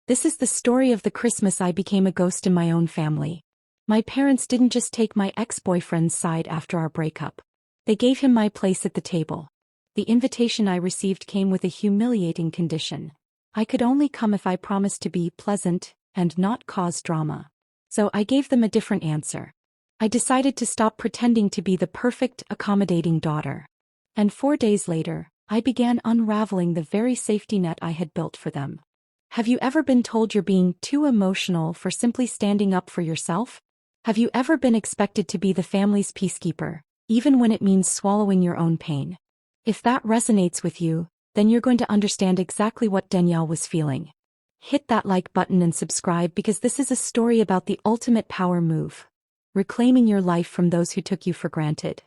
This is the story of the Christmas I became a ghost in my own family. My parents didn't just take my ex-boyfriend's side after our breakup. They gave him my place at the table. The invitation I received came with a humiliating condition. I could only come if I promised to be pleasant and not cause drama. So I gave them a different answer. I decided to stop pretending to be the perfect, accommodating daughter. And 4 days later, I began unraveling the very safety net I had built for them. Have you ever been told you're being too emotional for simply standing up for yourself? Have you ever been expected to be the family's peacekeeper, even when it means swallowing your own pain? If that resonates with you, then you're going to understand exactly what Danielle was feeling. Hit that like button and subscribe because this is a story about the ultimate power move. Reclaiming your life from those who took you for granted.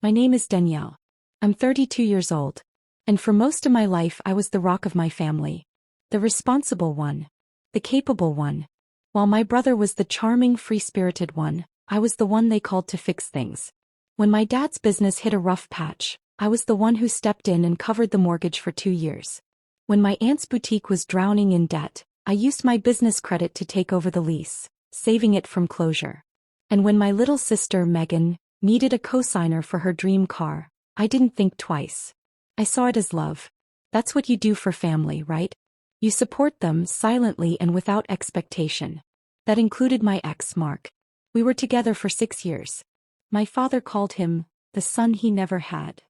My name is Danielle. I'm 32 years old. And for most of my life I was the rock of my family. The responsible one. The capable one. While my brother was the charming, free-spirited one, I was the one they called to fix things. When my dad's business hit a rough patch, I was the one who stepped in and covered the mortgage for 2 years. When my aunt's boutique was drowning in debt, I used my business credit to take over the lease, saving it from closure. And when my little sister, Megan, needed a co-signer for her dream car, I didn't think twice. I saw it as love. That's what you do for family, right? You support them silently and without expectation. That included my ex, Mark. We were together for 6 years. My father called him the son he never had.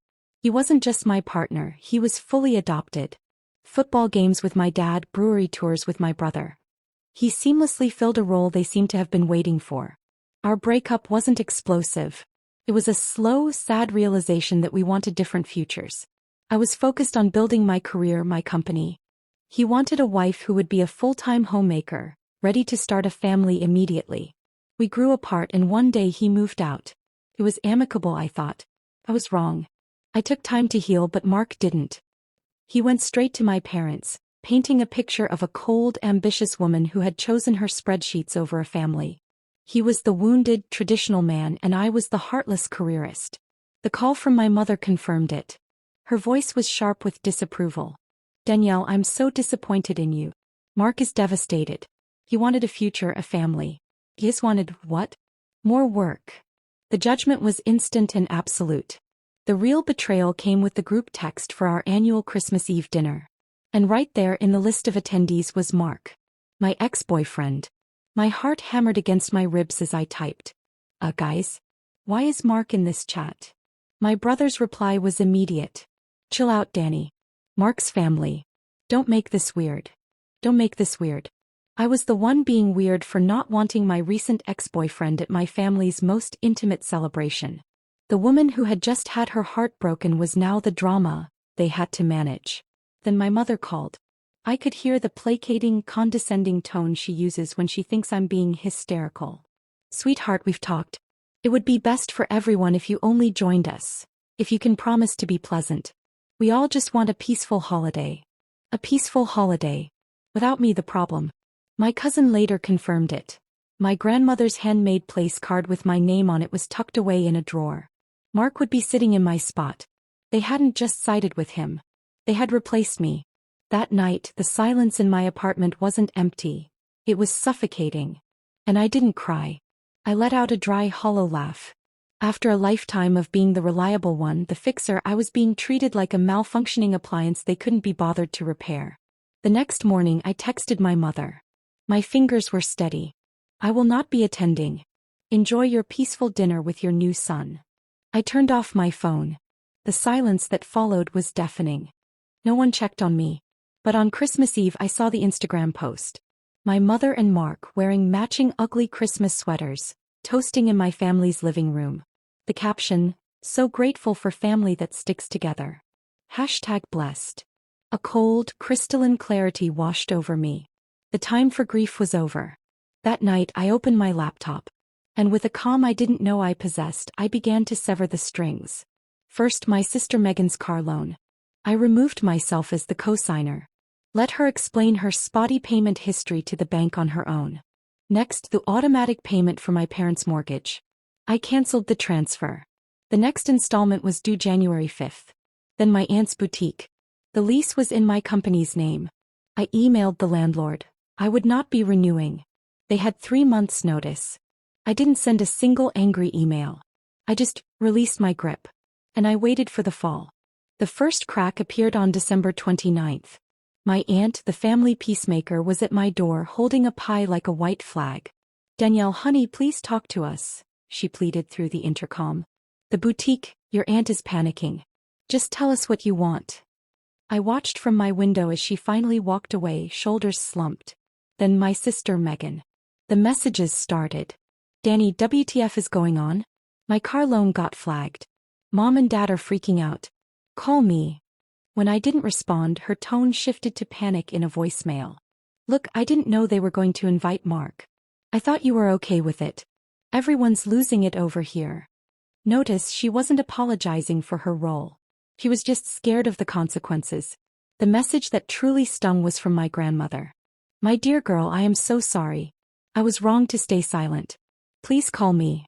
He wasn't just my partner, he was fully adopted. Football games with my dad, brewery tours with my brother. He seamlessly filled a role they seemed to have been waiting for. Our breakup wasn't explosive. It was a slow, sad realization that we wanted different futures. I was focused on building my career, my company. He wanted a wife who would be a full-time homemaker, ready to start a family immediately. We grew apart and one day he moved out. It was amicable, I thought. I was wrong. I took time to heal, but Mark didn't. He went straight to my parents, painting a picture of a cold, ambitious woman who had chosen her spreadsheets over a family. He was the wounded, traditional man and I was the heartless careerist. The call from my mother confirmed it. Her voice was sharp with disapproval. Danielle, I'm so disappointed in you. Mark is devastated. He wanted a future, a family. His wanted what? More work. The judgment was instant and absolute. The real betrayal came with the group text for our annual Christmas Eve dinner. And right there in the list of attendees was Mark. My ex-boyfriend. My heart hammered against my ribs as I typed. Guys? Why is Mark in this chat? My brother's reply was immediate. Chill out, Danny. Mark's family. Don't make this weird. Don't make this weird. I was the one being weird for not wanting my recent ex-boyfriend at my family's most intimate celebration. The woman who had just had her heart broken was now the drama they had to manage. Then my mother called. I could hear the placating, condescending tone she uses when she thinks I'm being hysterical. Sweetheart, we've talked. It would be best for everyone if you only joined us. If you can promise to be pleasant. We all just want a peaceful holiday. A peaceful holiday. Without me the problem. My cousin later confirmed it. My grandmother's handmade place card with my name on it was tucked away in a drawer. Mark would be sitting in my spot. They hadn't just sided with him. They had replaced me. That night, the silence in my apartment wasn't empty. It was suffocating. And I didn't cry. I let out a dry, hollow laugh. After a lifetime of being the reliable one, the fixer, I was being treated like a malfunctioning appliance they couldn't be bothered to repair. The next morning, I texted my mother. My fingers were steady. I will not be attending. Enjoy your peaceful dinner with your new son. I turned off my phone. The silence that followed was deafening. No one checked on me. But on Christmas Eve I saw the Instagram post. My mother and Mark wearing matching ugly Christmas sweaters, toasting in my family's living room. The caption, so grateful for family that sticks together. #blessed. A cold, crystalline clarity washed over me. The time for grief was over. That night I opened my laptop. And with a calm I didn't know I possessed, I began to sever the strings. First, my sister Megan's car loan. I removed myself as the co-signer. Let her explain her spotty payment history to the bank on her own. Next, the automatic payment for my parents' mortgage. I canceled the transfer. The next installment was due January 5th. Then my aunt's boutique. The lease was in my company's name. I emailed the landlord. I would not be renewing. They had 3 months' notice. I didn't send a single angry email. I just released my grip. And I waited for the fall. The first crack appeared on December 29th. My aunt, the family peacemaker, was at my door holding a pie like a white flag. "Danielle, honey, please talk to us," she pleaded through the intercom. "The boutique, your aunt is panicking. Just tell us what you want." I watched from my window as she finally walked away, shoulders slumped. Then my sister Megan. The messages started. "Danny, WTF is going on? My car loan got flagged. Mom and Dad are freaking out. Call me." When I didn't respond, her tone shifted to panic in a voicemail. "Look, I didn't know they were going to invite Mark. I thought you were okay with it. Everyone's losing it over here." Notice she wasn't apologizing for her role. She was just scared of the consequences. The message that truly stung was from my grandmother. "My dear girl, I am so sorry. I was wrong to stay silent. Please call me."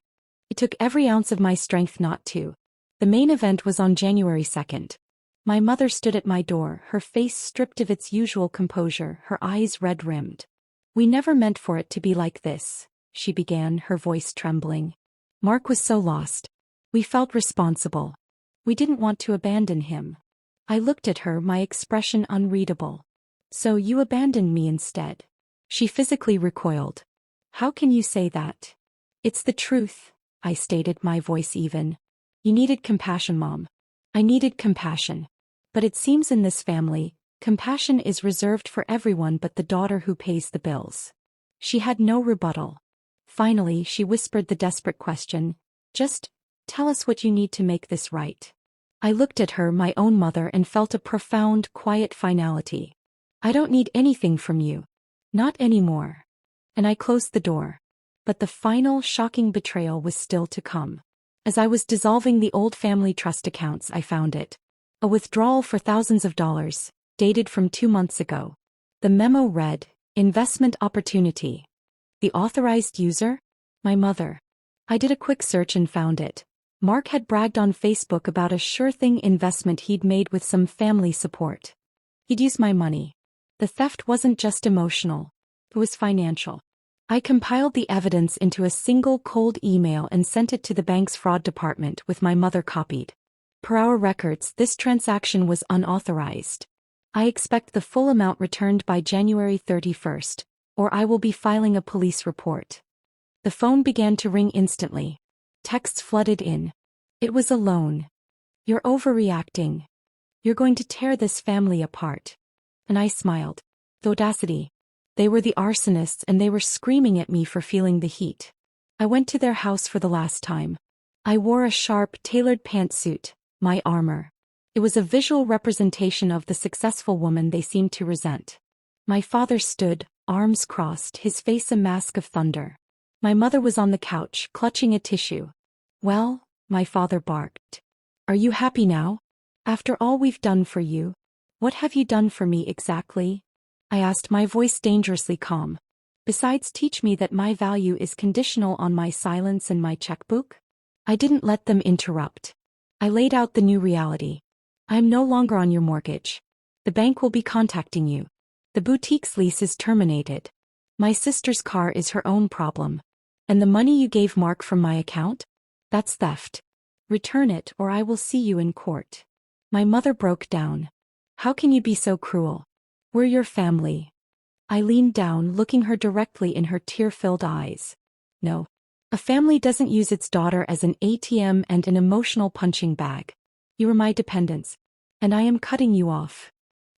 It took every ounce of my strength not to. The main event was on January 2nd. My mother stood at my door, her face stripped of its usual composure, her eyes red-rimmed. "We never meant for it to be like this," she began, her voice trembling. "Mark was so lost. We felt responsible. We didn't want to abandon him." I looked at her, my expression unreadable. "So you abandoned me instead?" She physically recoiled. "How can you say that?" "It's the truth," I stated, my voice even. "You needed compassion, Mom." I needed compassion. But it seems in this family, compassion is reserved for everyone but the daughter who pays the bills. She had no rebuttal. Finally, she whispered the desperate question, "Just tell us what you need to make this right." I looked at her, my own mother, and felt a profound, quiet finality. "I don't need anything from you. Not anymore." And I closed the door. But the final, shocking betrayal was still to come. As I was dissolving the old family trust accounts, I found it. A withdrawal for thousands of dollars, dated from 2 months ago. The memo read, "Investment opportunity." The authorized user? My mother. I did a quick search and found it. Mark had bragged on Facebook about a sure-thing investment he'd made with some family support. He'd used my money. The theft wasn't just emotional. It was financial. I compiled the evidence into a single cold email and sent it to the bank's fraud department with my mother copied. Per our records, this transaction was unauthorized. I expect the full amount returned by January 31st, or I will be filing a police report. The phone began to ring instantly. Texts flooded in. It was a loan. "You're overreacting. You're going to tear this family apart." And I smiled. The audacity. They were the arsonists and they were screaming at me for feeling the heat. I went to their house for the last time. I wore a sharp, tailored pantsuit, my armor. It was a visual representation of the successful woman they seemed to resent. My father stood, arms crossed, his face a mask of thunder. My mother was on the couch, clutching a tissue. "Well," my father barked. "Are you happy now? After all we've done for you? What have you done for me exactly?" I asked, my voice dangerously calm. "Besides teach me that my value is conditional on my silence and my checkbook?" I didn't let them interrupt. I laid out the new reality. "I am no longer on your mortgage. The bank will be contacting you. The boutique's lease is terminated. My sister's car is her own problem. And the money you gave Mark from my account? That's theft. Return it or I will see you in court." My mother broke down. "How can you be so cruel? We're your family." I leaned down, looking her directly in her tear-filled eyes. "No. A family doesn't use its daughter as an ATM and an emotional punching bag. You are my dependents. And I am cutting you off."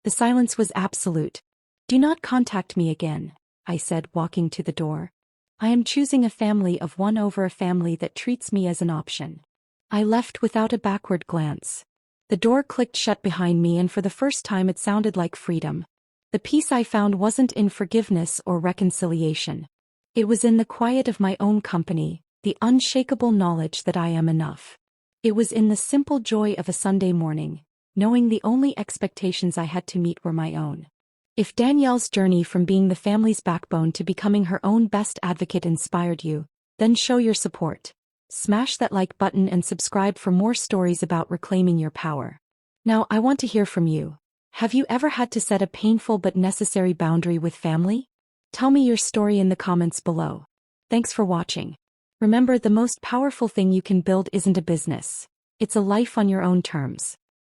The silence was absolute. "Do not contact me again," I said, walking to the door. "I am choosing a family of one over a family that treats me as an option." I left without a backward glance. The door clicked shut behind me, and for the first time it sounded like freedom. The peace I found wasn't in forgiveness or reconciliation. It was in the quiet of my own company, the unshakable knowledge that I am enough. It was in the simple joy of a Sunday morning, knowing the only expectations I had to meet were my own. If Danielle's journey from being the family's backbone to becoming her own best advocate inspired you, then show your support. Smash that like button and subscribe for more stories about reclaiming your power. Now I want to hear from you. Have you ever had to set a painful but necessary boundary with family? Tell me your story in the comments below. Thanks for watching. Remember, the most powerful thing you can build isn't a business. It's a life on your own terms.